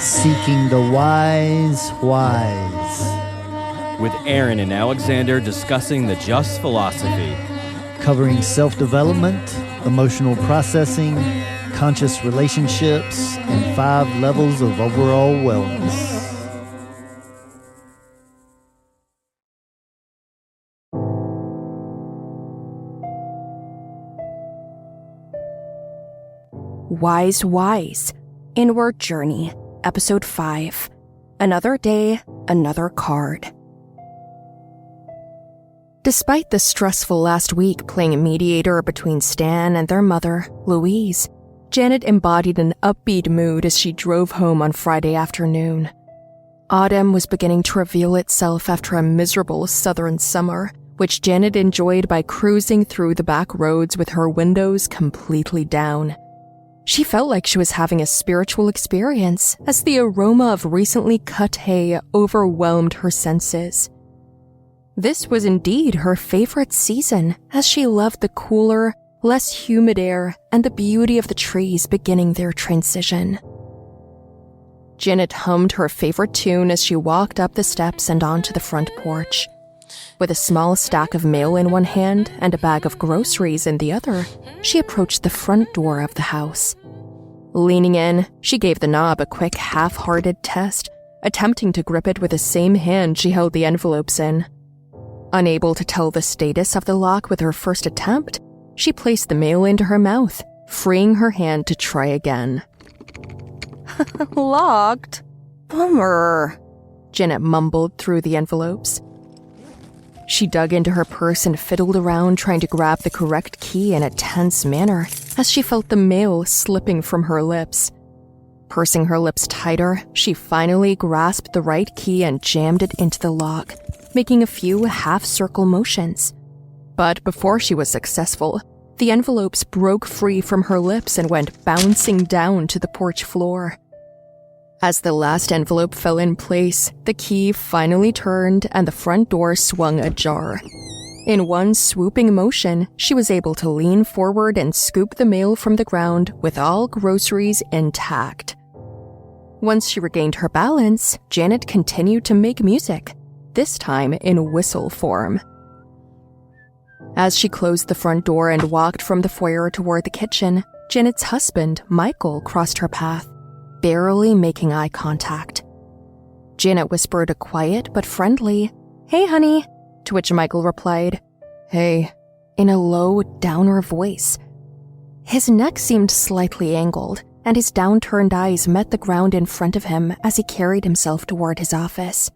Seeking the wise. With Aaron and Alexander discussing the just philosophy. Covering self-development, emotional processing, conscious relationships, and 5 levels of overall wellness. Wise, Inward Journey, Episode 5. Another day, another card. Despite the stressful last week playing mediator between Stan and their mother, Louise, Janet embodied an upbeat mood as she drove home on Friday afternoon. Autumn was beginning to reveal itself after a miserable southern summer, which Janet enjoyed by cruising through the back roads with her windows completely down. She felt like she was having a spiritual experience as the aroma of recently cut hay overwhelmed her senses. This was indeed her favorite season, as she loved the cooler, less humid air and the beauty of the trees beginning their transition. Janet hummed her favorite tune as she walked up the steps and onto the front porch. With a small stack of mail in one hand and a bag of groceries in the other, she approached the front door of the house. Leaning in, she gave the knob a quick half-hearted test, attempting to grip it with the same hand she held the envelopes in. Unable to tell the status of the lock with her first attempt, she placed the mail into her mouth, freeing her hand to try again. Locked? Bummer, Janet mumbled through the envelopes. She dug into her purse and fiddled around trying to grab the correct key in a tense manner as she felt the mail slipping from her lips. Pursing her lips tighter, she finally grasped the right key and jammed it into the lock, making a few half-circle motions. But before she was successful, the envelopes broke free from her lips and went bouncing down to the porch floor. As the last envelope fell in place, the key finally turned and the front door swung ajar. In one swooping motion, she was able to lean forward and scoop the mail from the ground with all groceries intact. Once she regained her balance, Janet continued to make music, this time in whistle form. As she closed the front door and walked from the foyer toward the kitchen, Janet's husband, Michael, crossed her path, barely making eye contact. Janet whispered a quiet but friendly, "Hey, honey," to which Michael replied, "Hey," in a low, downer voice. His neck seemed slightly angled, and his downturned eyes met the ground in front of him as he carried himself toward his office.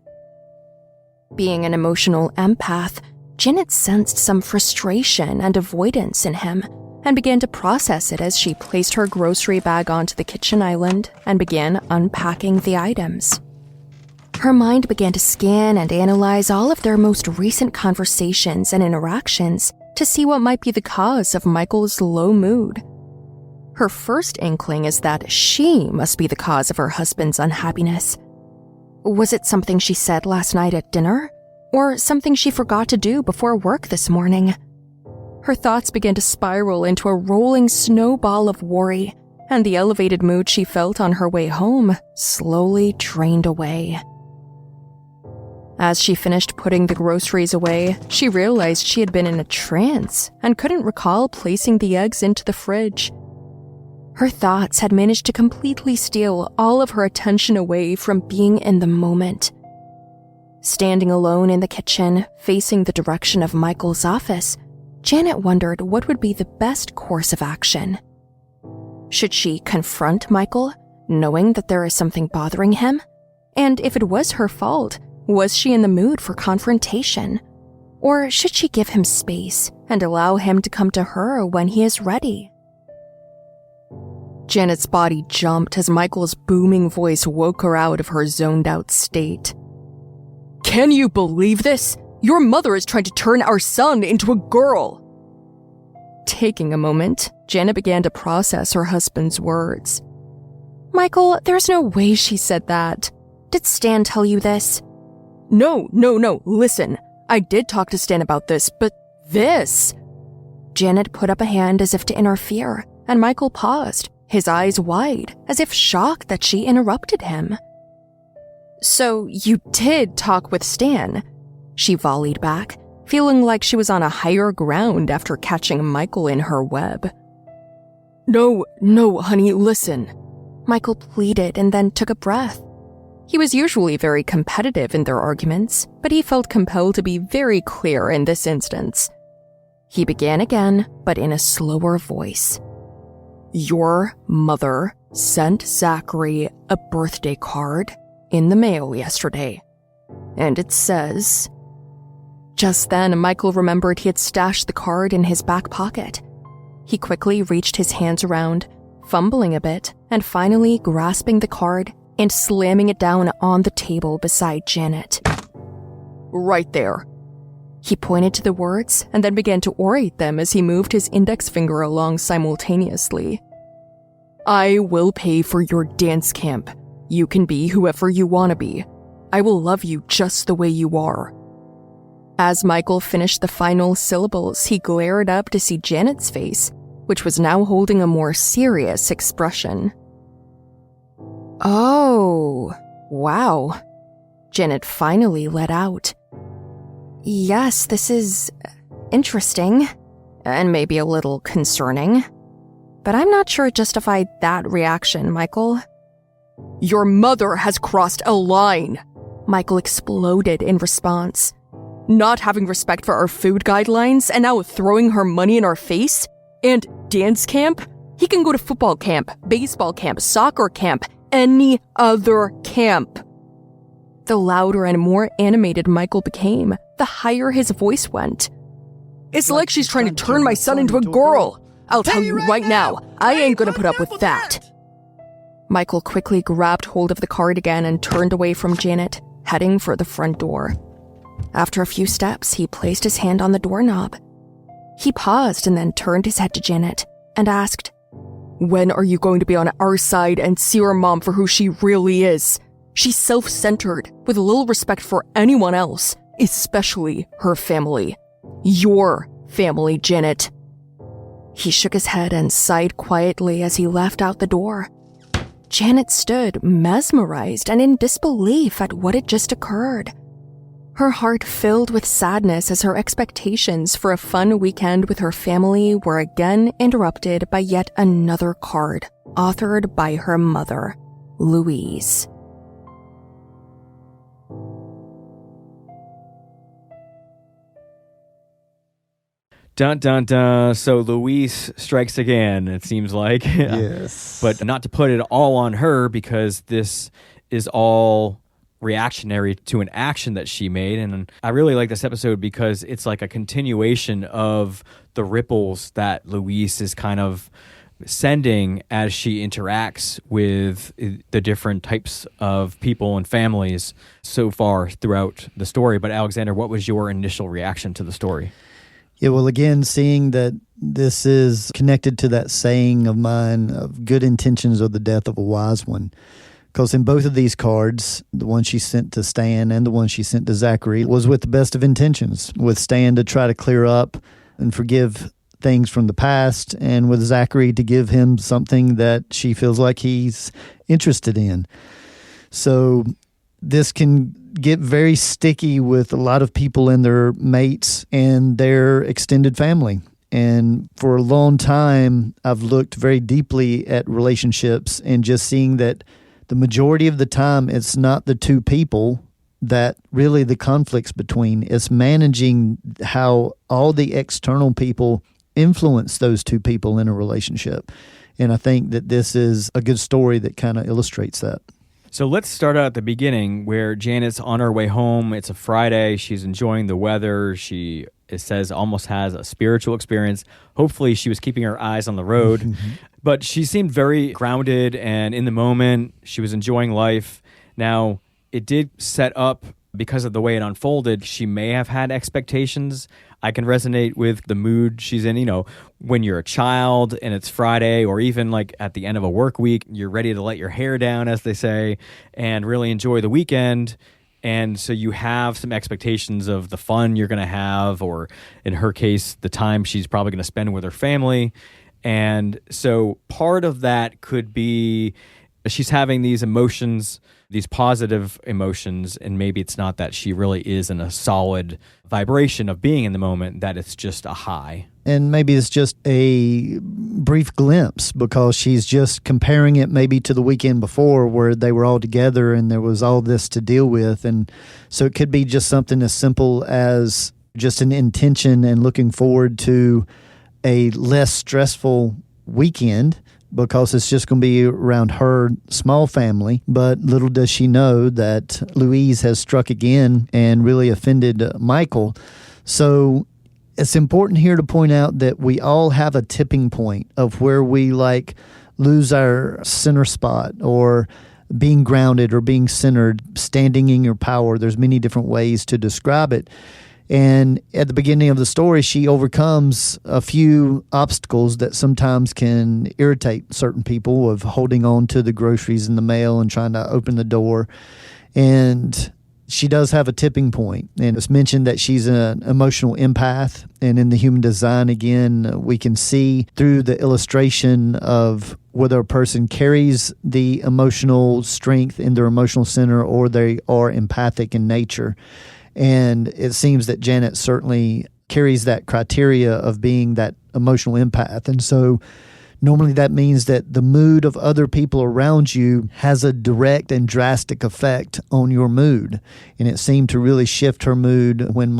Being an emotional empath, Janet sensed some frustration and avoidance in him, and began to process it as she placed her grocery bag onto the kitchen island and began unpacking the items. Her mind began to scan and analyze all of their most recent conversations and interactions to see what might be the cause of Michael's low mood. Her first inkling is that she must be the cause of her husband's unhappiness. Was it something she said last night at dinner? Or something she forgot to do before work this morning? Her thoughts began to spiral into a rolling snowball of worry, and the elevated mood she felt on her way home slowly drained away. As she finished putting the groceries away, she realized she had been in a trance and couldn't recall placing the eggs into the fridge. Her thoughts had managed to completely steal all of her attention away from being in the moment. Standing alone in the kitchen, facing the direction of Michael's office, Janet wondered what would be the best course of action. Should she confront Michael, knowing that there is something bothering him? And if it was her fault, was she in the mood for confrontation? Or should she give him space and allow him to come to her when he is ready? Janet's body jumped as Michael's booming voice woke her out of her zoned-out state. "Can you believe this? Your mother is trying to turn our son into a girl." Taking a moment, Janet began to process her husband's words. "Michael, there's no way she said that. Did Stan tell you this?" No, listen. I did talk to Stan about this, but this... Janet put up a hand as if to interfere, and Michael paused, his eyes wide, as if shocked that she interrupted him. "So you did talk with Stan?" she volleyed back, feeling like she was on a higher ground after catching Michael in her web. No, honey, listen. Michael pleaded and then took a breath. He was usually very competitive in their arguments, but he felt compelled to be very clear in this instance. He began again, but in a slower voice. "Your mother sent Zachary a birthday card in the mail yesterday, and it says..." Just then, Michael remembered he had stashed the card in his back pocket. He quickly reached his hands around, fumbling a bit, and finally grasping the card and slamming it down on the table beside Janet. "Right there." He pointed to the words and then began to orate them as he moved his index finger along simultaneously. "I will pay for your dance camp. You can be whoever you want to be. I will love you just the way you are." As Michael finished the final syllables, he glared up to see Janet's face, which was now holding a more serious expression. "Oh, wow," Janet finally let out. "Yes, this is interesting, and maybe a little concerning, but I'm not sure it justified that reaction, Michael." "Your mother has crossed a line," Michael exploded in response. "Not having respect for our food guidelines and now throwing her money in our face? And dance camp? He can go to football camp, baseball camp, soccer camp, any other camp." The louder and more animated Michael became, the higher his voice went. "It's like she's trying to turn my son into a girl. I'll tell you right now, I ain't gonna put up with that." Michael quickly grabbed hold of the card again and turned away from Janet, heading for the front door. After a few steps, he placed his hand on the doorknob. He paused and then turned his head to Janet and asked, "When are you going to be on our side and see our mom for who she really is? She's self-centered, with little respect for anyone else, especially her family. Your family, Janet." He shook his head and sighed quietly as he left out the door. Janet stood mesmerized and in disbelief at what had just occurred. Her heart filled with sadness as her expectations for a fun weekend with her family were again interrupted by yet another card, authored by her mother, Louise. Dun, dun, dun. So Louise strikes again, it seems like. Yes. But not to put it all on her, because this is all reactionary to an action that she made. And I really like this episode because it's like a continuation of the ripples that Louise is kind of sending as she interacts with the different types of people and families so far throughout the story. But Alexander, what was your initial reaction to the story? Yeah, well, again, seeing that this is connected to that saying of mine of good intentions are the death of a wise one. Because in both of these cards, the one she sent to Stan and the one she sent to Zachary was with the best of intentions, with Stan to try to clear up and forgive things from the past, and with Zachary to give him something that she feels like he's interested in. So this can get very sticky with a lot of people and their mates and their extended family. And for a long time, I've looked very deeply at relationships and just seeing that the majority of the time, it's not the two people that really the conflict's between. It's managing how all the external people influence those two people in a relationship. And I think that this is a good story that kind of illustrates that. So let's start out at the beginning where Janet's on her way home. It's a Friday. She's enjoying the weather. She, it says, almost has a spiritual experience. Hopefully she was keeping her eyes on the road. But she seemed very grounded and in the moment. She was enjoying life. Now, it did set up, because of the way it unfolded, she may have had expectations. I can resonate with the mood she's in. You know, when you're a child and it's Friday, or even like at the end of a work week, you're ready to let your hair down, as they say, and really enjoy the weekend. And so you have some expectations of the fun you're going to have, or in her case, the time she's probably going to spend with her family. And so part of that could be she's having these emotions, these positive emotions, and maybe it's not that she really is in a solid vibration of being in the moment, that it's just a high. And maybe it's just a brief glimpse because she's just comparing it maybe to the weekend before where they were all together and there was all this to deal with. And so it could be just something as simple as just an intention and looking forward to a less stressful weekend because it's just going to be around her small family. But little does she know that Louise has struck again and really offended Michael. So it's important here to point out that we all have a tipping point of where we lose our center spot or being grounded or being centered, standing in your power. There's many different ways to describe it. And at the beginning of the story, she overcomes a few obstacles that sometimes can irritate certain people of holding on to the groceries in the mail and trying to open the door. And she does have a tipping point. And it's mentioned that she's an emotional empath. And in the human design, again, we can see through the illustration of whether a person carries the emotional strength in their emotional center or they are empathic in nature. And it seems that Janet certainly carries that criteria of being that emotional empath. And so normally that means that the mood of other people around you has a direct and drastic effect on your mood. And it seemed to really shift her mood when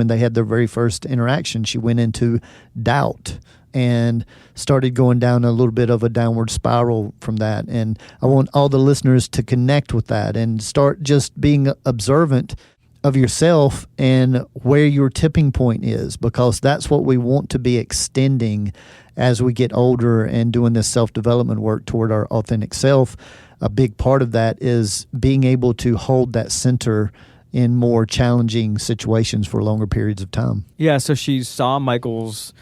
they had their very first interaction, she went into doubt and started going down a little bit of a downward spiral from that. And I want all the listeners to connect with that and start just being observant of yourself and where your tipping point is, because that's what we want to be extending as we get older and doing this self-development work toward our authentic self. A big part of that is being able to hold that center in more challenging situations for longer periods of time. Yeah, so she saw Michael's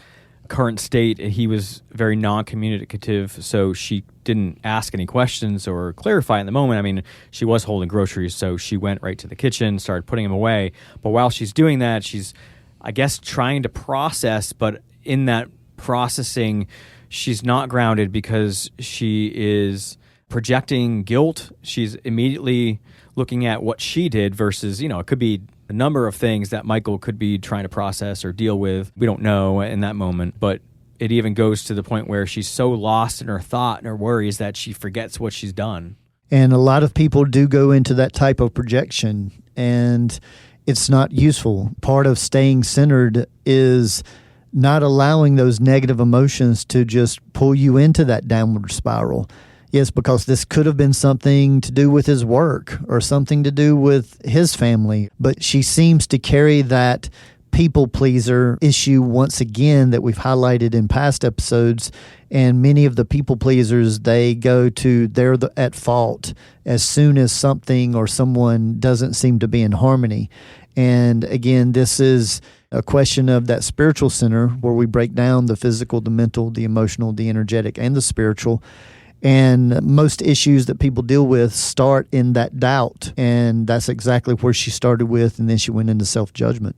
current state. He was very non-communicative, so she didn't ask any questions or clarify in the moment. I mean, she was holding groceries, so she went right to the kitchen, started putting them away. But while she's doing that, she's, I guess, trying to process, but in that processing, she's not grounded because she is projecting guilt. She's immediately looking at what she did versus, it could be a number of things that Michael could be trying to process or deal with. We don't know in that moment, but it even goes to the point where she's so lost in her thought and her worries that she forgets what she's done. And a lot of people do go into that type of projection, and it's not useful. Part of staying centered is not allowing those negative emotions to just pull you into that downward spiral. Yes, because this could have been something to do with his work or something to do with his family. But she seems to carry that people pleaser issue once again that we've highlighted in past episodes. And many of the people pleasers, they're at fault as soon as something or someone doesn't seem to be in harmony. And again, this is a question of that spiritual center where we break down the physical, the mental, the emotional, the energetic, and the spiritual. And most issues that people deal with start in that doubt. And that's exactly where she started with. And then she went into self-judgment.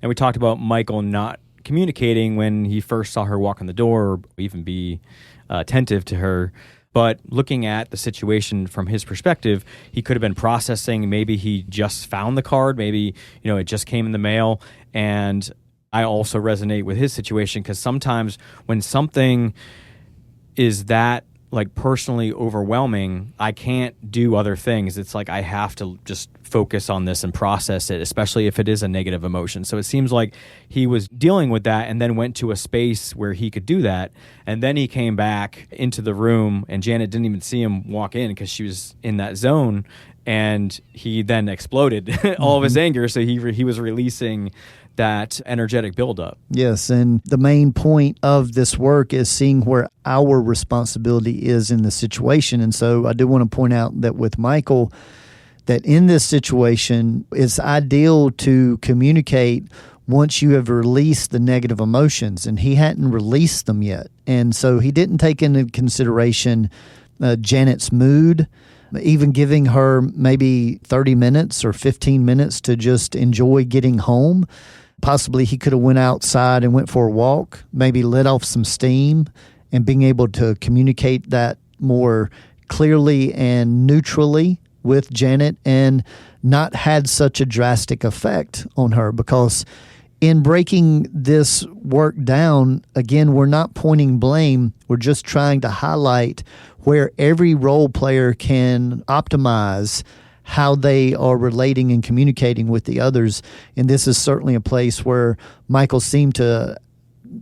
And we talked about Michael not communicating when he first saw her walk in the door or even be attentive to her. But looking at the situation from his perspective, he could have been processing. Maybe he just found the card. Maybe, it just came in the mail. And I also resonate with his situation because sometimes when something is that personally overwhelming, I can't do other things. It's like I have to just focus on this and process it, especially if it is a negative emotion. So it seems like he was dealing with that and then went to a space where he could do that. And then he came back into the room and Janet didn't even see him walk in because she was in that zone. And he then exploded all of his anger. So he was releasing that energetic buildup. Yes, and the main point of this work is seeing where our responsibility is in the situation. And so I do want to point out that with Michael, that in this situation, it's ideal to communicate once you have released the negative emotions, and he hadn't released them yet. And so he didn't take into consideration Janet's mood, even giving her maybe 30 minutes or 15 minutes to just enjoy getting home. Possibly he could have went outside and went for a walk, maybe let off some steam, and being able to communicate that more clearly and neutrally with Janet, and not had such a drastic effect on her. Because in breaking this work down, again, we're not pointing blame. We're just trying to highlight where every role player can optimize how they are relating and communicating with the others. And this is certainly a place where Michael seemed to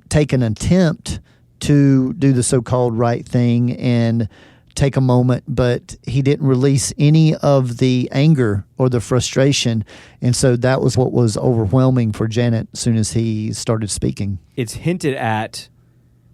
take an attempt to do the so-called right thing and take a moment, but he didn't release any of the anger or the frustration. And so that was what was overwhelming for Janet as soon as he started speaking. It's hinted at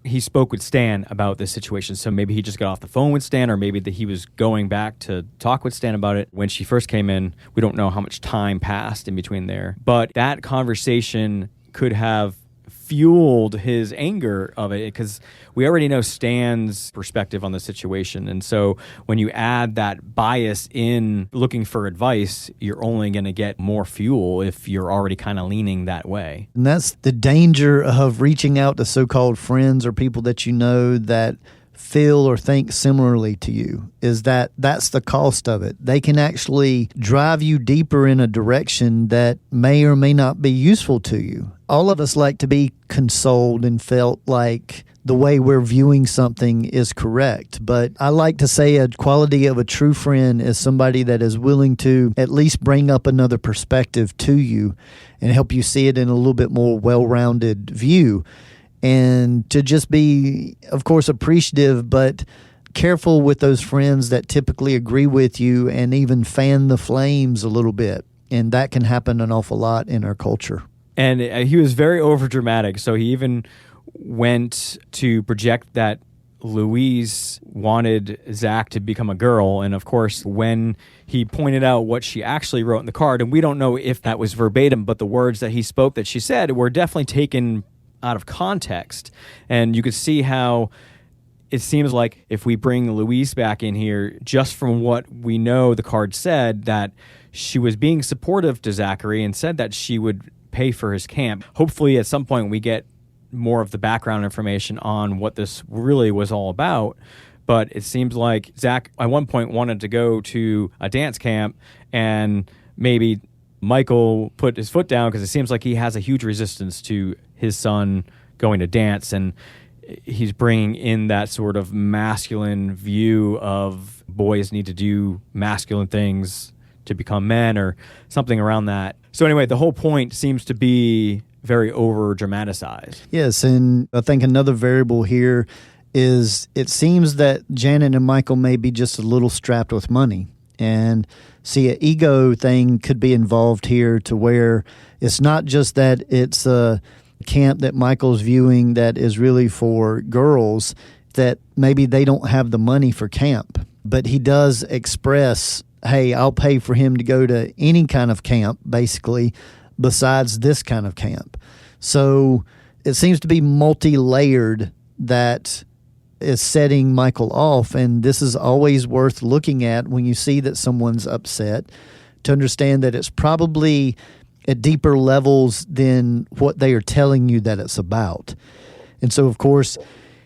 he spoke with Stan about this situation. So maybe he just got off the phone with Stan, or maybe that he was going back to talk with Stan about it when she first came in. We don't know how much time passed in between there. But that conversation could have fueled his anger of it, because we already know Stan's perspective on the situation. And so when you add that bias in looking for advice, you're only going to get more fuel if you're already kind of leaning that way. And that's the danger of reaching out to so-called friends or people that you know that feel or think similarly to you, is that that's the cost of it. They can actually drive you deeper in a direction that may or may not be useful to you. All of us like to be consoled and felt like the way we're viewing something is correct. But I like to say a quality of a true friend is somebody that is willing to at least bring up another perspective to you and help you see it in a little bit more well-rounded view. And to just be, of course, appreciative, but careful with those friends that typically agree with you and even fan the flames a little bit. And that can happen an awful lot in our culture. And he was very overdramatic. So he even went to project that Louise wanted Zach to become a girl. And of course, when he pointed out what she actually wrote in the card, and we don't know if that was verbatim, but the words that he spoke that she said were definitely taken out of context. And you could see how it seems like if we bring Louise back in here, just from what we know the card said, that she was being supportive to Zachary and said that she would pay for his camp. Hopefully at some point we get more of the background information on what this really was all about. But it seems like Zach at one point wanted to go to a dance camp, and maybe Michael put his foot down because it seems like he has a huge resistance to his son going to dance, and he's bringing in that sort of masculine view of boys need to do masculine things to become men or something around that. So anyway, the whole point seems to be very over dramatized. Yes, and I think another variable here is it seems that Janet and Michael may be just a little strapped with money. And see, an ego thing could be involved here, to where it's not just that it's a camp that Michael's viewing that is really for girls, that maybe they don't have the money for camp. But he does express, hey, I'll pay for him to go to any kind of camp, basically, besides this kind of camp. So it seems to be multi-layered that is setting Michael off, and this is always worth looking at when you see that someone's upset, to understand that it's probably at deeper levels than what they are telling you that it's about. And so, of course,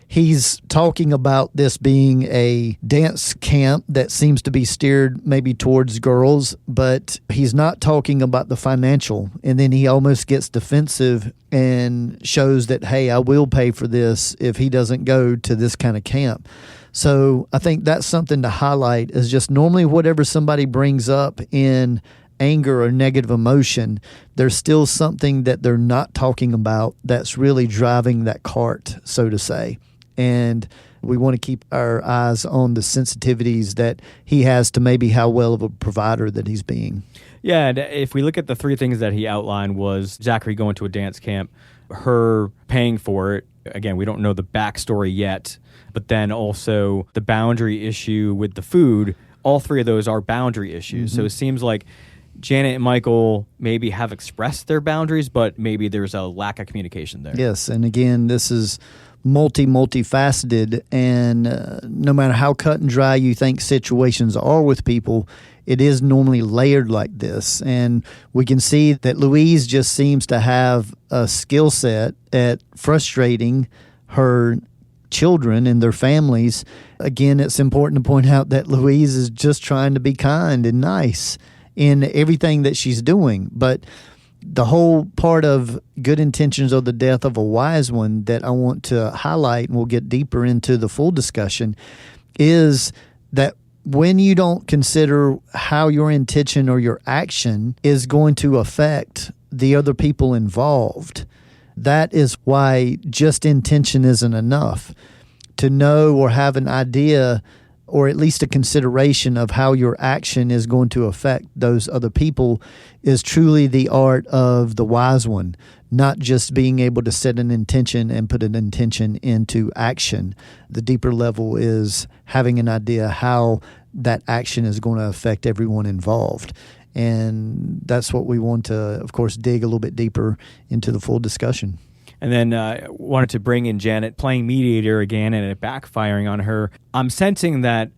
he's talking about this being a dance camp that seems to be steered maybe towards girls, but he's not talking about the financial. And then he almost gets defensive and shows that, hey, I will pay for this if he doesn't go to this kind of camp. So I think that's something to highlight, is just normally whatever somebody brings up in anger or negative emotion, there's still something that they're not talking about that's really driving that cart, so to say. And we want to keep our eyes on the sensitivities that he has to maybe how well of a provider that he's being. Yeah, and if we look at the three things that he outlined, was Zachary going to a dance camp, her paying for it. Again, we don't know the backstory yet, but then also the boundary issue with the food. All three of those are boundary issues. Mm-hmm. So it seems like Janet and Michael maybe have expressed their boundaries, but maybe there's a lack of communication there. Yes, and again, this is multifaceted, and no matter how cut and dry you think situations are with people, it is normally layered like this. And we can see that Louise just seems to have a skill set at frustrating her children and their families. Again, it's important to point out that Louise is just trying to be kind and nice in everything that she's doing. But the whole part of good intentions or the death of a wise one that I want to highlight, and we'll get deeper into the full discussion, is that when you don't consider how your intention or your action is going to affect the other people involved, that is why just intention isn't enough. To know or have an idea or at least a consideration of how your action is going to affect those other people is truly the art of the wise one, not just being able to set an intention and put an intention into action. The deeper level is having an idea how that action is going to affect everyone involved. And that's what we want to, of course, dig a little bit deeper into the full discussion. And then wanted to bring in Janet playing mediator again and it backfiring on her. I'm sensing that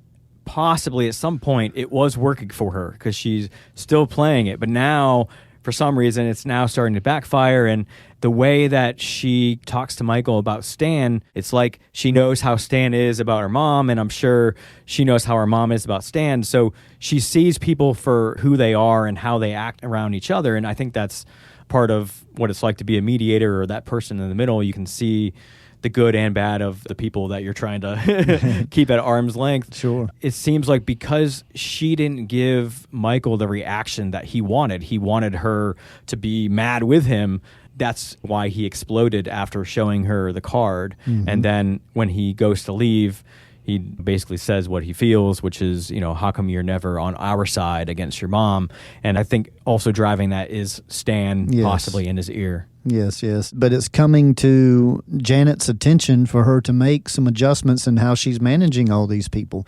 possibly at some point it was working for her because she's still playing it. But now, for some reason, it's now starting to backfire. And the way that she talks to Michael about Stan, it's like she knows how Stan is about her mom, and I'm sure she knows how her mom is about Stan. So she sees people for who they are and how they act around each other. And I think that's part of what it's like to be a mediator or that person in the middle. You can see the good and bad of the people that you're trying to keep at arm's length. Sure. It seems like because she didn't give Michael the reaction that he wanted her to be mad with him. That's why he exploded after showing her the card. Mm-hmm. And then when he goes to leave, he basically says what he feels, which is, how come you're never on our side against your mom? And I think also driving that is Stan possibly in his ear. Yes. But it's coming to Janet's attention for her to make some adjustments in how she's managing all these people.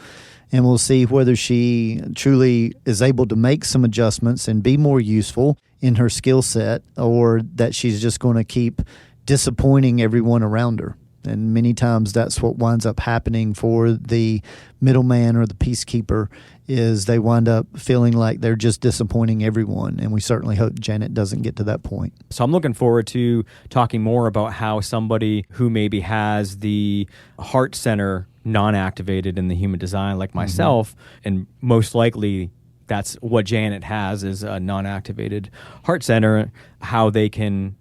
And we'll see whether she truly is able to make some adjustments and be more useful in her skill set, or that she's just going to keep disappointing everyone around her. And many times that's what winds up happening for the middleman or the peacekeeper, is they wind up feeling like they're just disappointing everyone. And we certainly hope Janet doesn't get to that point. So I'm looking forward to talking more about how somebody who maybe has the heart center non-activated in the human design, like myself, and most likely that's what Janet has, is a non-activated heart center, how they can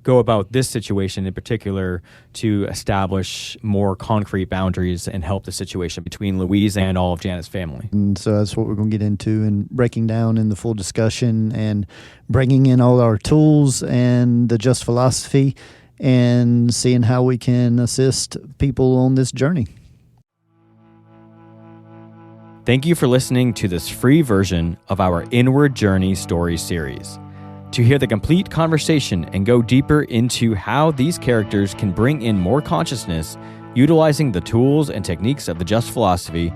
go about this situation in particular to establish more concrete boundaries and help the situation between Louise and all of Janet's family. And so that's what we're going to get into and breaking down in the full discussion and bringing in all our tools and the just philosophy and seeing how we can assist people on this journey. Thank you for listening to this free version of our Inward Journey story series. To hear the complete conversation and go deeper into how these characters can bring in more consciousness, utilizing the tools and techniques of the Just Philosophy,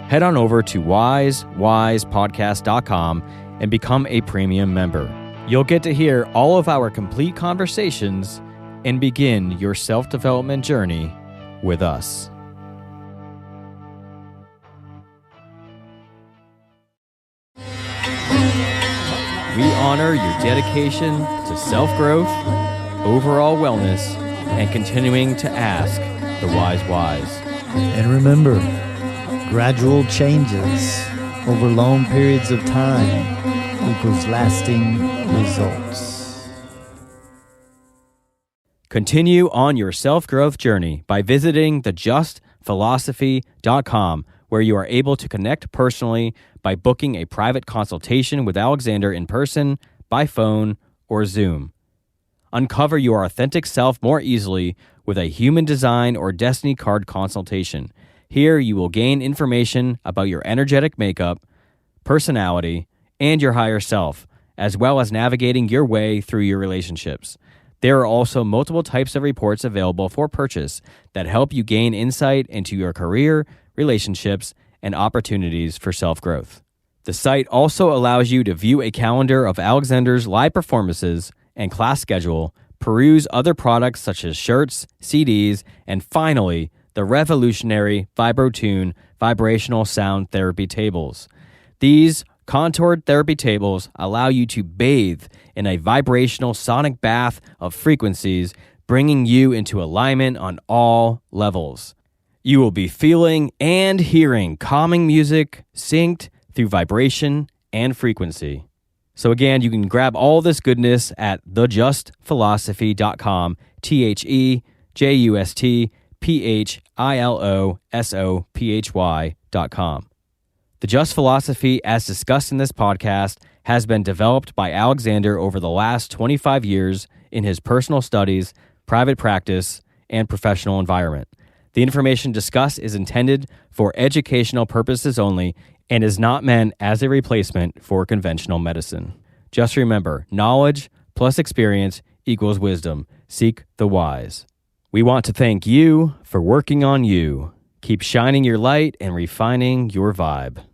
head on over to wisewisepodcast.com and become a premium member. You'll get to hear all of our complete conversations and begin your self-development journey with us. We honor your dedication to self-growth, overall wellness, and continuing to ask the wise whys. And remember, gradual changes over long periods of time equals lasting results. Continue on your self-growth journey by visiting thejustphilosophy.com, where you are able to connect personally by booking a private consultation with Alexander in person, by phone, or Zoom. Uncover your authentic self more easily with a human design or destiny card consultation. Here you will gain information about your energetic makeup, personality, and your higher self, as well as navigating your way through your relationships. There are also multiple types of reports available for purchase that help you gain insight into your career, relationships, and opportunities for self-growth. The site also allows you to view a calendar of Alexander's live performances and class schedule, Peruse other products such as shirts, CDs, and finally, the revolutionary VibroTune vibrational sound therapy tables. These contoured therapy tables allow you to bathe in a vibrational sonic bath of frequencies, bringing you into alignment on all levels. You will be feeling and hearing calming music synced through vibration and frequency. So again, you can grab all this goodness at thejustphilosophy.com, thejustphilosophy.com. The Just Philosophy, as discussed in this podcast, has been developed by Alexander over the last 25 years in his personal studies, private practice, and professional environment. The information discussed is intended for educational purposes only and is not meant as a replacement for conventional medicine. Just remember, knowledge plus experience equals wisdom. Seek the wise. We want to thank you for working on you. Keep shining your light and refining your vibe.